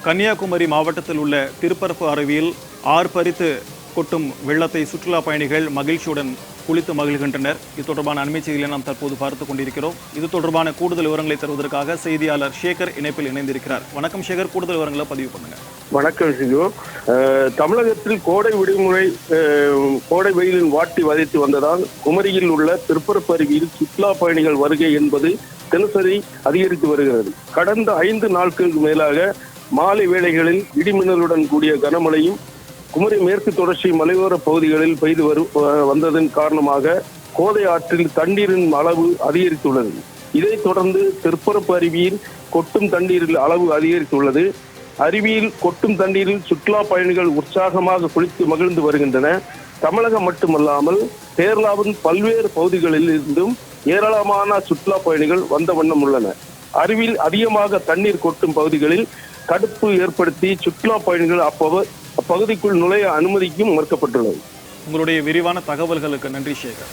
கன்னியாகுமரி மாவட்டத்தில் உள்ள திருப்பரப்பு அருவியில் ஆர்ப்பரித்து கொட்டும் வெள்ளத்தை சுற்றுலா பயணிகள் மகிழ்ச்சியுடன் குளித்து மகிழ்கின்றனர். இது தொடர்பான அண்மை செய்திகளை நாம் தற்போது பார்த்துக் கொண்டிருக்கிறோம். இது தொடர்பான கூடுதல் விவரங்களை தருவதற்காக செய்தியாளர் சேகர் இணைப்பில் இணைந்திருக்கிறார். வணக்கம் சேகர், கூடுதல் விவரங்களை பதிவு பண்ணுங்க. வணக்கம் சிஜு. தமிழகத்தில் கோடை விடுமுறை கோடை வெயிலின் வாட்டி வதைத்து வந்ததால் குமரியில் உள்ள திருப்பரப்பு அருவியில் சுற்றுலா பயணிகள் வருகை என்பது தினசரி அதிகரித்து வருகிறது. கடந்த 5 நாட்களுக்கு மேலாக மாலை வேளைகளில் இடிமின்னலுடன் கூடிய கனமழையும் குமரி மேற்கு தொடர்ச்சி மலையோர பகுதிகளில் பெய்து வந்ததன் காரணமாக கோதை ஆற்றில் தண்ணீரின் அளவு அதிகரித்துள்ளது. இதைத் தொடர்ந்து திருப்பரப்பு அருவியில் கொட்டும் தண்ணீரில் அளவு அதிகரித்துள்ளது. அருவியில் கொட்டும் தண்ணீரில் சுற்றுலா பயணிகள் உற்சாகமாக குளித்து மகிழ்ந்து வருகின்றன. தமிழகம் மட்டுமல்லாமல் கேரளாவின் பல்வேறு பகுதிகளில் இருந்தும் ஏராளமான சுற்றுலா பயணிகள் வந்த வண்ணம் உள்ளனர். அருவியில் அதிகமாக தண்ணீர் கொட்டும் பகுதிகளில் தடுப்பு ஏற்படுத்தி சுற்றுலா பயணிகள் அப்பகுதிக்குள் நுழைய அனுமதிக்கும் மறுக்கப்பட்டுள்ளது. உங்களுடைய விரிவான தகவல்களுக்கு நன்றி சேகர்.